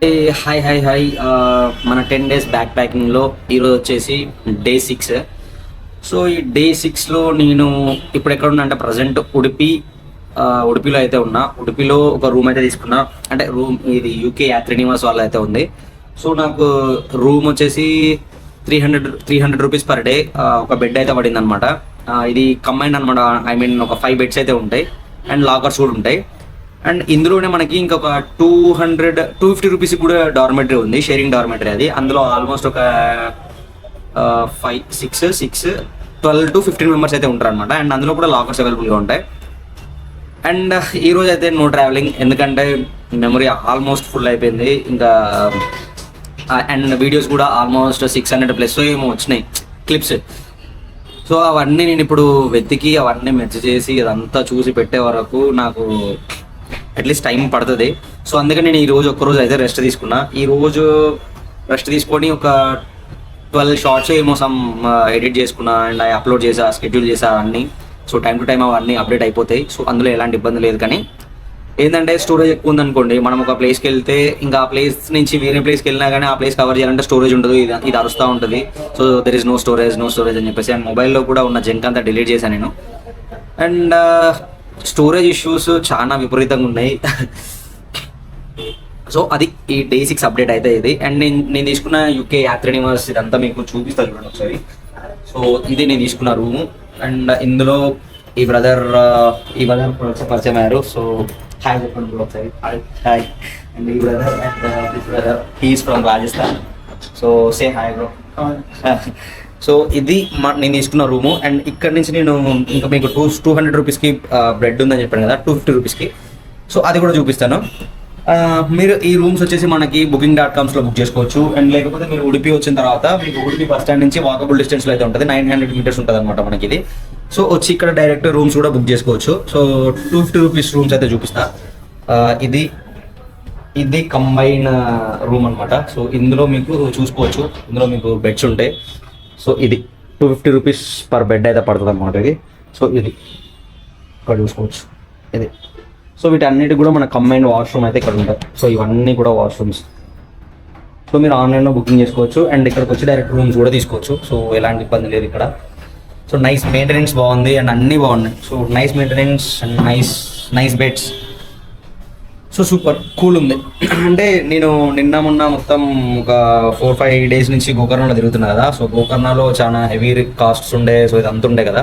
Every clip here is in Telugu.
హాయ్ హాయ్ హాయ్ మన 10 days బ్యాక్ ప్యాకింగ్లో ఈరోజు వచ్చేసి డే 6. సో ఈ డే 6లో నేను ఇప్పుడు ఎక్కడ ఉన్నా అంటే ప్రజెంట్ ఉడిపిలో అయితే ఉన్నా. ఉడిపిలో ఒక రూమ్ అయితే తీసుకున్నా. అంటే రూమ్ ఇది యూకే యాత్రినివాస్ వాళ్ళ అయితే ఉంది. సో నాకు రూమ్ వచ్చేసి 300 రూపీస్ పర్ డే. ఒక బెడ్ అయితే పడింది అనమాట. ఇది కంబైన్ అనమాట. ఐ మీన్ ఒక 5 బెడ్స్ అయితే ఉంటాయి అండ్ లాకర్స్ కూడా ఉంటాయి. అండ్ ఇందులోనే మనకి ఇంకొక 250 రూపీస్ కూడా డార్మెటరీ ఉంది, షేరింగ్ డార్మెటరీ. అది అందులో ఆల్మోస్ట్ ఒక 12 to 15 మెంబర్స్ అయితే ఉంటారు అనమాట. అండ్ అందులో కూడా లాకర్స్ అవైలబుల్గా ఉంటాయి. అండ్ ఈరోజు అయితే నో ట్రావెలింగ్, ఎందుకంటే మెమరీ ఆల్మోస్ట్ ఫుల్ అయిపోయింది ఇంకా. అండ్ వీడియోస్ కూడా ఆల్మోస్ట్ 600+ ఏమో వచ్చినాయి క్లిప్స్. సో అవన్నీ నేను ఇప్పుడు వెతికి అవన్నీ మెర్జ్ చేసి అదంతా చూసి పెట్టే వరకు నాకు అట్లీస్ట్ టైం పడుతుంది. సో అందుకని నేను ఈరోజు ఒక్కరోజు అయితే రెస్ట్ తీసుకున్నా. ఈరోజు రెస్ట్ తీసుకొని ఒక 12 షార్ట్స్ ఏమో సమ్ ఎడిట్ చేసుకున్నా అండ్ అప్లోడ్ చేసా, షెడ్యూల్ చేసా అన్నీ. సో టైం టు టైం అవన్నీ అప్డేట్ అయిపోతాయి. సో అందులో ఎలాంటి ఇబ్బంది లేదు. కానీ ఏంటంటే స్టోరేజ్ ఎక్కువ ఉందనుకోండి, మనం ఒక ప్లేస్కి వెళ్తే ఇంకా ఆ ప్లేస్ నుంచి వేరే ప్లేస్కి వెళ్ళినా కానీ ఆ ప్లేస్ కవర్ చేయాలంటే స్టోరేజ్ ఉండదు, ఇది అరుస్తూ ఉంటుంది. So there is no storage అని చెప్పేసి అండ్ మొబైల్లో కూడా ఉన్న జంక్ అంతా డిలీట్ చేశాను నేను. అండ్ స్టోరేజ్ ఇష్యూస్ చాలా విపరీతంగా ఉన్నాయి. సో అది ఈ డే 6 అప్డేట్ అయితే ఇది. అండ్ నేను తీసుకున్న యూకే యాత్రినివాస్ ఇదంతా మీకు చూపిస్తాను చూడండి ఒకసారి. సో ఇది నేను తీసుకున్న రూము. అండ్ ఇందులో ఈ బ్రదర్ పరిచయం అయ్యారు. సో హాయ్ చెప్పండి బ్రో ఒకసారి. హాయ్. అండ్ ఈ brother and this brother he's from Rajasthan. So say hi bro. So ఇది నేను తీసుకున్న రూము. అండ్ ఇక్కడ నుంచి నేను ఇంకా మీకు 200 రూపీస్కి బ్రెడ్ ఉందని చెప్పాను కదా, 250 రూపీస్కి. సో అది కూడా చూపిస్తాను. మీరు ఈ రూమ్స్ వచ్చేసి మనకి booking.coms బుక్ చేసుకోవచ్చు. అండ్ లేకపోతే మీరు ఉడిపి వచ్చిన తర్వాత మీకు ఉడిపి బస్ స్టాండ్ నుంచి వాకబుల్ డిస్టెన్స్లో అయితే ఉంటుంది, 900 meters ఉంటుంది అనమాట మనకి ఇది. సో వచ్చి ఇక్కడ డైరెక్ట్ రూమ్స్ కూడా బుక్ చేసుకోవచ్చు. సో 250 రూపీస్ రూమ్స్ అయితే చూపిస్తా. ఇది కంబైన్ రూమ్ అనమాట. సో ఇందులో మీకు చూసుకోవచ్చు, ఇందులో మీకు బెడ్స్ ఉంటాయి. సో ఇది 250 రూపీస్ పర్ బెడ్ అయితే పడుతుంది అనమాట ఇది. సో ఇది ఇక్కడ చూసుకోవచ్చు ఇది. సో వీటన్నిటి కూడా మన కంబైన్ వాష్రూమ్ అయితే ఇక్కడ ఉంటాయి. సో ఇవన్నీ కూడా వాష్రూమ్స్. సో మీరు ఆన్లైన్లో బుకింగ్ చేసుకోవచ్చు అండ్ ఇక్కడికి వచ్చి డైరెక్ట్ రూమ్స్ కూడా తీసుకోవచ్చు. సో ఎలాంటి ఇబ్బంది లేదు ఇక్కడ. సో నైస్ మెయింటెనెన్స్ బాగుంది అండ్ అన్నీ బాగున్నాయి. So nice maintenance and nice beds. So super cool ఉంది. అంటే నేను మొన్న మొత్తం ఒక 4-5 days నుంచి గోకర్ణలో తిరుగుతున్నా కదా. సో గోకర్ణలో చాలా హెవీ కాస్ట్స్ ఉండే. సో ఇది అంత ఉండే కదా.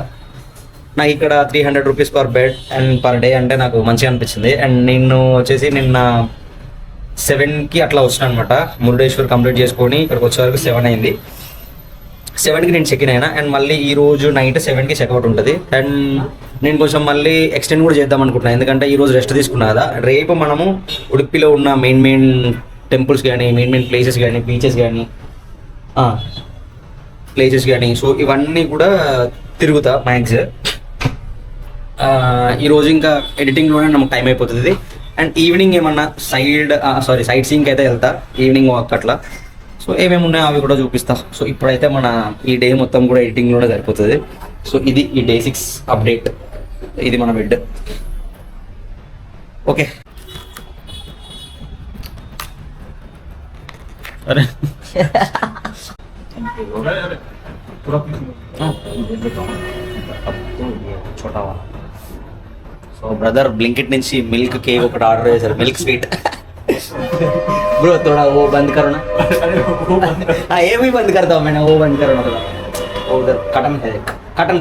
నాకు ఇక్కడ 300 rupees per bed and per day అంటే నాకు మంచిగా అనిపించింది. అండ్ నేను వచ్చేసి నిన్న 7కి అట్లా వచ్చిన అనమాట. మురుడేశ్వర్ కంప్లీట్ చేసుకొని ఇక్కడికి వచ్చే వరకు 7 అయింది. 7కి నేను చెక్ ఇన్ అయినా. అండ్ మళ్ళీ ఈ రోజు నైట్ 7కి చెక్అవుట్ ఉంటుంది. అండ్ నేను కొంచెం మళ్ళీ ఎక్స్టెండ్ కూడా చేద్దాం అనుకుంటున్నాను, ఎందుకంటే ఈరోజు రెస్ట్ తీసుకున్నా కదా. రేపు మనము ఉడిపిలో ఉన్న మెయిన్ టెంపుల్స్ కానీ, మెయిన్ ప్లేసెస్ కానీ, బీచెస్ కానీ సో ఇవన్నీ కూడా తిరుగుతా మ్యాక్స్. ఈరోజు ఇంకా ఎడిటింగ్లోనే నాకు టైం అయిపోతుంది. అండ్ ఈవినింగ్ ఏమన్నా సైట్ సీయింగ్కి అయితే వెళ్తా, ఈవినింగ్ వాక్ అట్లా. సో ఏమేమి ఉన్నాయో అవి కూడా చూపిస్తా. సో ఇప్పుడైతే మన ఈ డే మొత్తం కూడా ఎడిటింగ్లోనే సరిపోతుంది. సో ఇది ఈ డే 6 అప్డేట్. ఇది మన బెడ్. ఓకే అరే చోటా. సో బ్రదర్ బ్లింకిట్ నుంచి మిల్క్ కేక్ ఒకటి ఆర్డర్ చేశారు, మిల్క్ స్వీట్. ब्रो थोड़ा वो बंद करो ना. हाँ ये भी बंद करता हूँ मैंने, वो बंद करो ना थोड़ा. वो उधर कटन है, कटन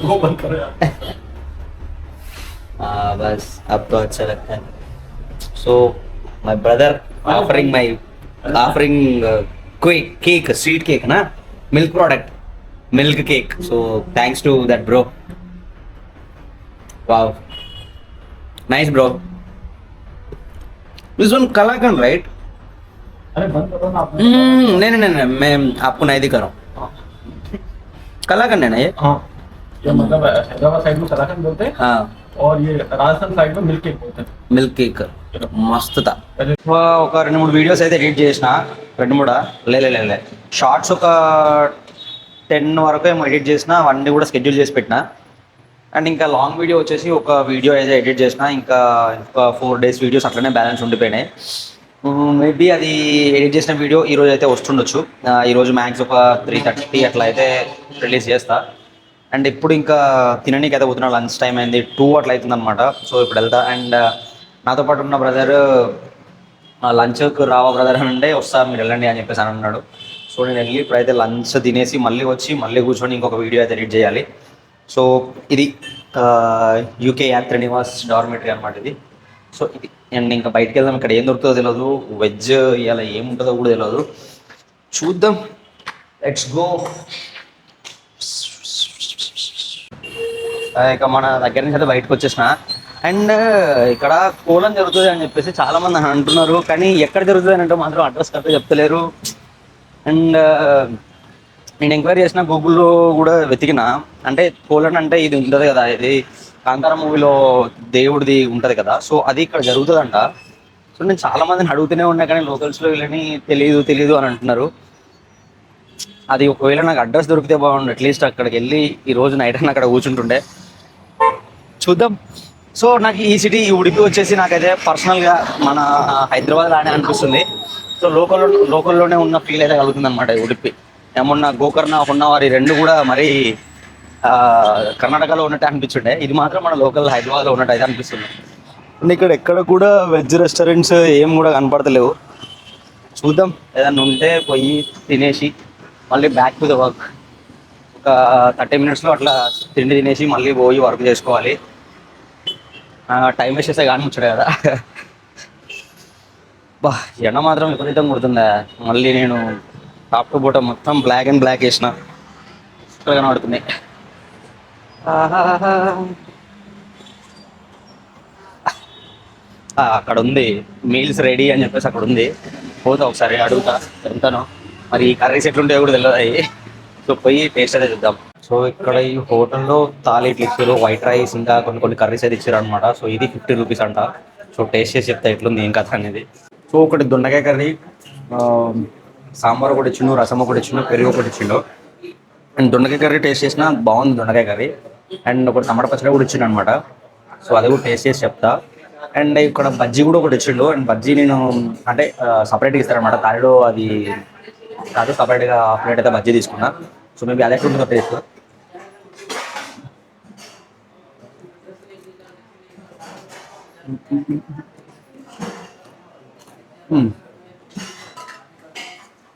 वो बंद करो यार. हाँ बस अब तो अच्छा लगता है. So my brother offering cake, sweet cake ना, milk product, milk cake. So thanks to that bro. Wow, nice bro. This one Kalakan, right? अरे बंद करो ना आप. नहीं मैं आपको नहीं दिखा रहा हूँ. कलाकंद है ना ये? हाँ ये मतलब हैदराबाद साइड में कलाकंद बोलते हैं. हाँ और ये राजस्थान साइड में मिल्क केक बोलते हैं. మిల్క్ కేక్ మస్తు. ఒక 2-3 వీడియోస్ అయితే ఎడిట్ చేసిన, 2-3 లే షార్ట్స్ ఒక 10 వరకు ఏమో ఎడిట్ చేసిన, అవన్నీ కూడా షెడ్యూల్ చేసి పెట్టిన. అండ్ ఇంకా లాంగ్ వీడియో వచ్చేసి ఒక వీడియో అయితే ఎడిట్ చేసిన, ఇంకా 4 days వీడియోస్ అట్లనే బ్యాలెన్స్ ఉండిపోయినాయి. మేబీ అది ఎడిట్ చేసిన వీడియో ఈ రోజు అయితే వస్తుండొచ్చు. ఈరోజు మ్యాక్స్ ఒక 3:30 అట్లా అయితే రిలీజ్ చేస్తా. అండ్ ఇప్పుడు ఇంకా తిననీకి అయితే పోతున్నా, లంచ్ టైం అయింది, 2 అట్లా అవుతుంది అనమాట. సో ఇప్పుడు వెళ్తా. అండ్ నాతో పాటు ఉన్న బ్రదర్ లంచ్కి రావా బ్రదర్ అని అంటే వస్తా, మీరు వెళ్ళండి అని చెప్పేసి అని అన్నాడు. సో నేను వెళ్ళి ఇప్పుడైతే లంచ్ తినేసి మళ్ళీ వచ్చి మళ్ళీ కూర్చొని ఇంకొక వీడియో అయితే ఎడిట్ చేయాలి. సో ఇది యూకే యాత్రి నివాస్ డార్మెటరీ అనమాట ఇది. సో ఇది అండ్ ఇంకా బయటికి వెళ్దాం. ఇక్కడ ఏం దొరుకుతుందో తెలియదు, వెజ్ ఇలా ఏముంటుందో కూడా తెలియదు, చూద్దాం. Let's go. ఇక మన దగ్గర నుంచి అయితే బయటకు వచ్చేసిన. అండ్ ఇక్కడ కోలం జరుగుతుంది అని చెప్పేసి చాలామంది అంటున్నారు, కానీ ఎక్కడ జరుగుతుంది అని అంటే మాత్రం అడ్రస్ కరెక్ట్గా చెప్తలేరు. అండ్ నేను ఎంక్వైరీ చేసిన, గూగుల్లో కూడా వెతికిన. అంటే కోలం అంటే ఇది ఉంటుంది కదా, ఇది కాంతారా మూవీలో దేవుడిది ఉంటుంది కదా, సో అది ఇక్కడ జరుగుతుందంట. సో నేను చాలా మందిని అడుగుతూనే ఉన్నా, కానీ లోకల్స్లో వీళ్ళని తెలియదు అని అంటున్నారు. అది ఒకవేళ నాకు అడ్రస్ దొరికితే బాగుండు, అట్లీస్ట్ అక్కడికి వెళ్ళి ఈ రోజు నైట్ అని అక్కడ కూర్చుంటుండే. చూద్దాం. సో నాకు ఈ సిటీ, ఈ ఉడిపి వచ్చేసి నాకైతే పర్సనల్గా మన హైదరాబాద్ లానే అనిపిస్తుంది. సో లోకల్లోనే ఉన్న ఫీల్ అయితే కలుగుతుంది అనమాట ఈ ఉడిపి. ఏమన్నా గోకర్ణ, హొన్నవారి రెండు కూడా మరీ కర్ణాటకలో ఉన్నట్టు అనిపించుండే, ఇది మాత్రం మన లోకల్ హైదరాబాద్లో ఉన్నట్టు అయితే అనిపిస్తుంది. ఇక్కడ ఎక్కడ కూడా వెజ్ రెస్టారెంట్స్ ఏం కూడా కనపడతలేవు. చూద్దాం, ఏదన్నా ఉంటే పోయి తినేసి మళ్ళీ బ్యాక్ టు ద వర్క్. ఒక 30 minutesలో అట్లా తిండి తినేసి మళ్ళీ పోయి వర్క్ చేసుకోవాలి. టైం వేస్ట్ చేస్తే కానీ ముచ్చడే కదా. బా ఎండ మాత్రం విపరీతం కుడుతుందా. మళ్ళీ నేను టాప్ టు బోటం మొత్తం బ్లాక్ అండ్ బ్లాక్ వేసిన, ఇక్కడ కనబడుతున్నాయి. అక్కడ ఉంది మీల్స్ రెడీ అని చెప్పేసి అక్కడ ఉంది. పోతా ఒకసారి అడుగుతా ఎంతనో. మరి ఈ కర్రీస్ ఎట్లుంటాయో కూడా తెలియదు అవి. సో పోయి టేస్ట్ అయితే చూద్దాం. సో ఇక్కడ ఈ హోటల్లో తాలి ఇడ్లీలు, వైట్ రైస్, ఇంకా కొన్ని కర్రీస్ అయితే ఇచ్చారు అనమాట. సో ఇది 50 రూపీస్ అంట. సో టేస్ట్ చేసి చెప్తా ఎట్లుంది ఏం కథ అనేది. సో ఒకటి దొండకాయ కర్రీ, సాంబార్ ఒకటి ఇచ్చిండు, రసం ఒకటి ఇచ్చిండు, పెరుగు ఒకటి ఇచ్చిండు. అండ్ దొండకాయ కర్రీ టేస్ట్ చేసిన బాగుంది దొండకాయ కర్రీ. అండ్ ఒకటి టమాటా పచ్చడి కూడా ఇచ్చిండు అనమాట. సో అది కూడా టేస్ట్ చేసి చెప్తా. అండ్ ఇక్కడ బజ్జీ కూడా ఒకటి ఇచ్చిండు. అండ్ బజ్జీ నేను అంటే సపరేట్గా ఇస్తారనమాట, తాలిలో అది కాదు, సపరేట్గా ప్లేట్ అయితే బజ్జీ తీసుకున్నా. సో మేబీ అదే ఉంటుందో టేస్ట్.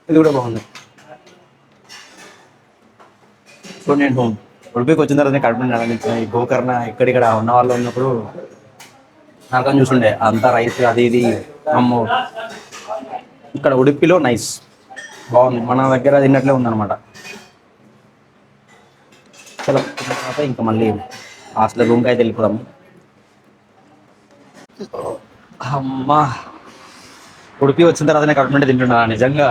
ఇది కూడా బాగుంది. సో నేను ఉడిపికి వచ్చిన తర్వాత కడుపు నిండా ఈ గోకర్ణ ఇక్కడిక్కడ ఉన్న వాళ్ళు ఉన్నప్పుడు నాకు చూసుండే అంతా రైస్ అది ఇది. అమ్మో, ఇక్కడ ఉడిపిలో నైస్ బాగుంది, మన దగ్గర తిన్నట్లే ఉందన్నమాట. చలో తర్వాత ఇంకా మళ్ళీ హాస్టల్ రూమ్కి అయితే వెళ్ళిపోదాము. అమ్మా, ఉడిపి వచ్చిన తర్వాతనే కడుపు నిండా తింటున్నా. నిజంగా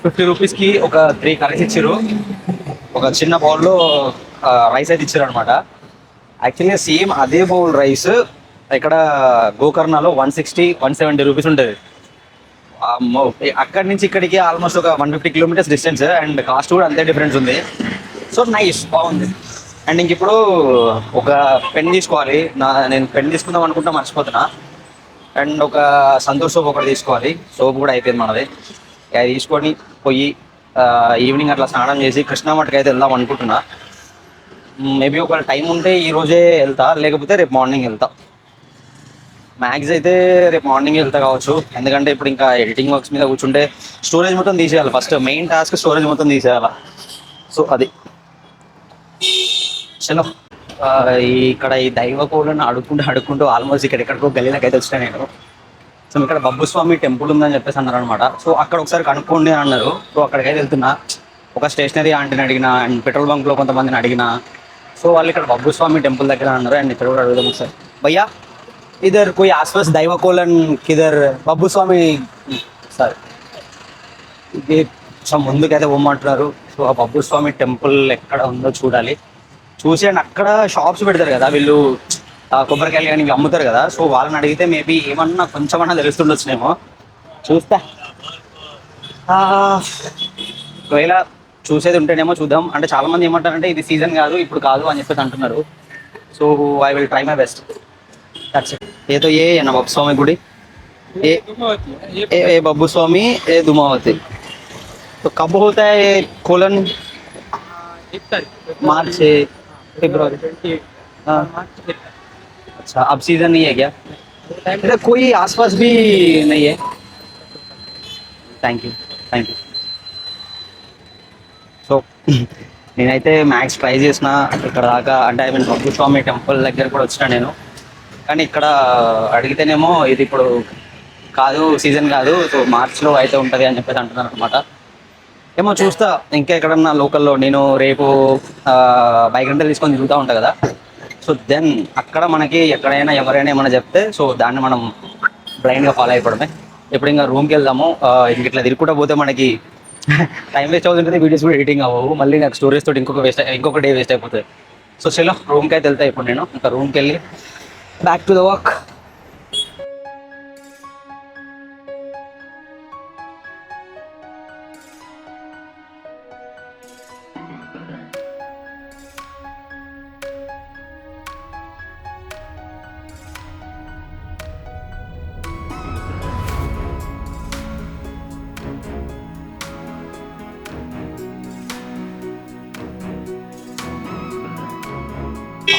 50 రూపీస్కి ఒక 3 కర్రీస్ ఇచ్చారు. ఒక చిన్న బౌల్లో రైస్ అయితే ఇచ్చారు అనమాట. యాక్చువల్గా సేమ్ అదే బౌల్ రైస్ ఇక్కడ గోకర్ణలో 160-170 రూపీస్ ఉంటుంది. అక్కడి నుంచి ఇక్కడికి ఆల్మోస్ట్ ఒక 150 kilometers డిస్టెన్స్. అండ్ కాస్ట్ కూడా అంతే డిఫరెన్స్ ఉంది. సో నైస్, బాగుంది. అండ్ ఇంక ఇప్పుడు ఒక పెన్ తీసుకోవాలి. నేను పెన్ తీసుకుందాం అనుకుంటా మర్చిపోతున్నా. అండ్ ఒక సంతూర్ సోప్ ఒకటి తీసుకోవాలి. సోప్ కూడా అయిపోయింది మనది. అది తీసుకొని పోయి ఈవినింగ్ అట్లా స్నానం చేసి కృష్ణా మఠకి అయితే వెళ్దాం అనుకుంటున్నా. మేబీ ఒక టైం ఉంటే ఈ రోజే వెళ్తా, లేకపోతే రేపు మార్నింగ్ వెళ్తా. మ్యాక్స్ అయితే రేపు మార్నింగ్ వెళ్తా కావచ్చు, ఎందుకంటే ఇప్పుడు ఇంకా ఎడిటింగ్ వర్క్స్ మీద కూర్చుంటే స్టోరేజ్ మొత్తం తీసేయాలి. ఫస్ట్ మెయిన్ టాస్క్ స్టోరేజ్ మొత్తం తీసేయాలి. సో అది చలో. ఇక్కడ ఈ దైవ కోళ్ళను అడుక్కుంటూ ఆల్మోస్ట్ ఎక్కడికో గల్లీలకైతే వచ్చినా నేను. సో ఇక్కడ బబ్బుస్వామి టెంపుల్ ఉందని చెప్పేసి అన్నారు అనమాట. సో అక్కడ ఒకసారి కనుక్కోండి అని అన్నారు. సో అక్కడికైతే వెళ్తున్నా. ఒక స్టేషనరీ ఆంటీని అడిగిన, అండ్ పెట్రోల్ బంక్లో కొంతమందిని అడిగిన. సో వాళ్ళు ఇక్కడ బబ్బుస్వామి టెంపుల్ దగ్గర అన్నారు. అండ్ ఇక్కడ కూడా అడుగుదాం ఒకసారి. భయ్యా ఇద్దరు कोई आसपास दैव कोलन किधर बब्बू स्वामी సార్ ఇది కొంచెం ముందుకైతే పోమంటున్నారు. సో ఆ బబ్బు స్వామి టెంపుల్ ఎక్కడ ఉందో చూడాలి. చూసి అండ్ అక్కడ షాప్స్ పెడతారు కదా వీళ్ళు, కొబ్బరికాయలు కానీ అమ్ముతారు కదా. సో వాళ్ళని అడిగితే మేబీ ఏమన్నా కొంచెమన్నా తెలుస్తుండొచ్చునేమో, చూస్తా. ఒకవేళ చూసేది ఉంటేనేమో చూద్దాం. అంటే చాలా మంది ఏమంటారంటే ఇది సీజన్ కాదు, ఇప్పుడు కాదు అని చెప్పేసి అంటున్నారు. So I will try my best. ये तो ये है ना बब्बू स्वामी गुड़ी. ए ए बब्बू स्वामी ए दुमावती। तो कब होता है ये खोलन? 1 तारीख मार्च से फरवरी। हाँ। अच्छा, अब सीजन नहीं है क्या? इधर कोई आसपास भी नहीं है? Thank you, thank you. So నేనైతే మ్యాక్స్ ట్రై చేసిన ఇక్కడ దాకా, అంటే ఐ మీన్ బొగ్గు స్వామి టెంపుల్ దగ్గర కూడా వచ్చిన నేను. కానీ ఇక్కడ అడిగితేనేమో ఇది ఇప్పుడు కాదు, సీజన్ కాదు, సో మార్చ్లో అయితే ఉంటుంది అని చెప్పేసి అంటున్నారు అనమాట. ఏమో చూస్తా, ఇంకా ఎక్కడన్నా లోకల్లో నేను రేపు బైక్ రెంటల్ తీసుకొని తిరుగుతూ ఉంటాను కదా. సో దెన్ అక్కడ మనకి ఎక్కడైనా ఎవరైనా ఏమైనా చెప్తే సో దాన్ని మనం బ్లైండ్గా ఫాలో అయిపోవడమే. ఇప్పుడు ఇంకా రూమ్కి వెళ్దాము. ఇంక ఇట్లా తిరుగుకుంటూ పోతే మనకి టైం వేస్ట్ అవుతుంటుంది, వీడియోస్ కూడా ఎడిటింగ్ అవ్వవు, మళ్ళీ నాకు స్టోరీస్ తోటి ఇంకొక డే వేస్ట్ అయిపోతుంది. సో చలో రూమ్కి అయితే వెళ్తాయి ఇప్పుడు నేను. ఇంకా రూమ్కి వెళ్ళి back to the work.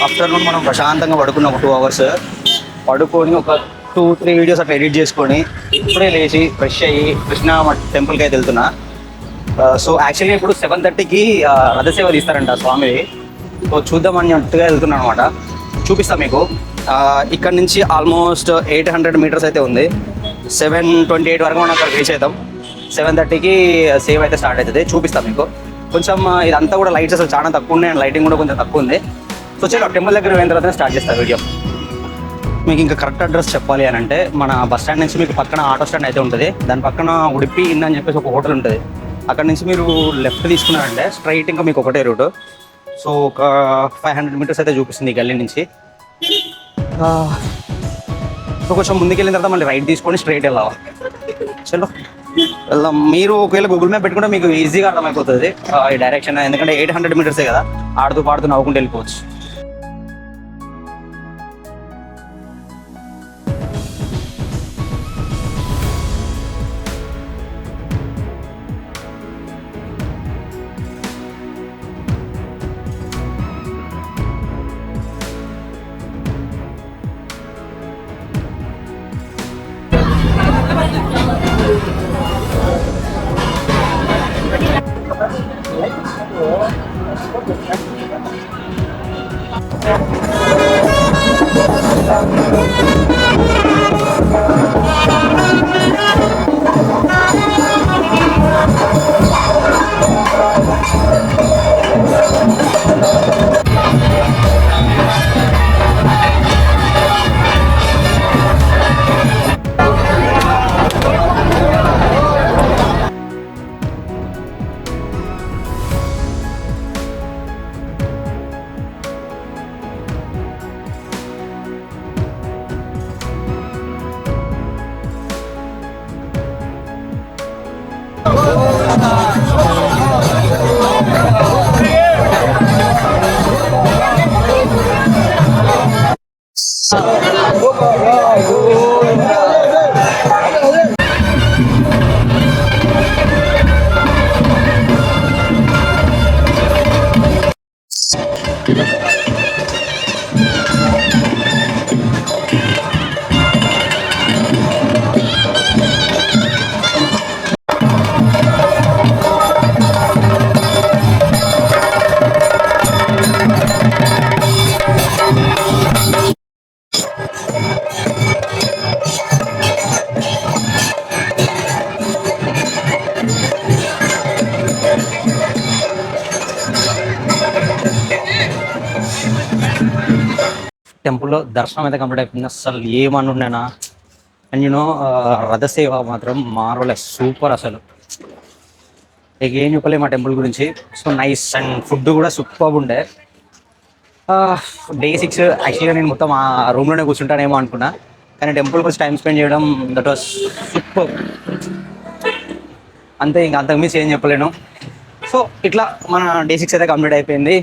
Afternoon మనం ప్రశాంతంగా పడుకున్న ఒక 2 hours పడుకొని ఒక 2-3 వీడియోస్ అట్లా ఎడిట్ చేసుకొని ఇప్పుడే లేచి ఫ్రెష్ అయ్యి కృష్ణ టెంపుల్కి అయితే వెళ్తున్నా. సో యాక్చువల్లీ ఇప్పుడు 7:30కి రథసేవ తీస్తారంట స్వామిది. సో చూద్దామని అట్టుగా వెళ్తున్నాను అనమాట. చూపిస్తాను మీకు. ఇక్కడ నుంచి ఆల్మోస్ట్ 800 meters అయితే ఉంది. 7:28 వరకు మనం అక్కడ రీచ్ అవుతాం. 7:30కి సేవ్ అయితే స్టార్ట్ అవుతుంది. చూపిస్తాను మీకు. కొంచెం ఇదంతా కూడా లైట్స్ అసలు చాలా తక్కువ ఉన్నాయి, లైటింగ్ కూడా కొంచెం తక్కువ ఉంది. సో చలో టెంపుల్ దగ్గర పోయిన తర్వాత స్టార్ట్ చేస్తాను వీడియో. మీకు ఇంకా కరెక్ట్ అడ్రస్ చెప్పాలి అని అంటే మన బస్ స్టాండ్ నుంచి మీకు పక్కన ఆటో స్టాండ్ అయితే ఉంటుంది. దాని పక్కన ఉడిపి ఇన్ అని చెప్పేసి ఒక హోటల్ ఉంటుంది. అక్కడ నుంచి మీరు లెఫ్ట్ తీసుకున్నారంటే స్ట్రైట్ ఇంకా మీకు ఒకటే రూట్. సో ఒక 500 meters అయితే చూపిస్తుంది ఈ గల్లీ నుంచి. సో కొంచెం ముందుకు వెళ్ళిన తర్వాత మళ్ళీ రైట్ తీసుకొని స్ట్రైట్ వెళ్ళాలి. చలో వెళ్దాం. మీరు ఒకవేళ గూగుల్ మ్యాప్ పెట్టుకుంటే మీకు ఈజీగా అర్థమైపోతుంది ఈ డైరెక్షన్, ఎందుకంటే 800 meters కదా, ఆడుతూ పాడుతూ నవ్వుకుంటూ వెళ్ళిపోవచ్చు. టెంపుల్లో దర్శనం అయితే కంప్లీట్ అయిపోయింది. అసలు ఏమని ఉండేనా. అండ్ యూనో రథసేవ మాత్రం మార్వలెస్, సూపర్ అసలు. ఇక ఏం చెప్పలేము మా టెంపుల్ గురించి. So nice. అండ్ ఫుడ్ కూడా సూపర్ ఉండే. Day 6 యాక్చువల్గా నేను మొత్తం ఆ రూమ్లోనే కూర్చుంటానేమో అనుకున్నా, కానీ టెంపుల్కి వచ్చి టైం స్పెండ్ చేయడం దట్ వాస్ సూపర్. అంతే, ఇంకా అంతకు మించి ఏం చెప్పలేను. సో ఇట్లా మన Day 6 అయితే కంప్లీట్ అయిపోయింది.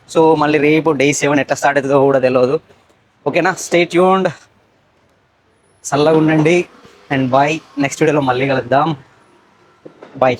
సో మళ్ళీ రేపు Day 7 ఎట్లా స్టార్ట్ అవుతుందో కూడా తెలియదు. ఓకేనా, స్టే ట్యూన్డ్. చల్లగా ఉండండి అండ్ బాయ్, నెక్స్ట్ వీడియోలో మళ్ళీ కలుద్దాం. బాయ్.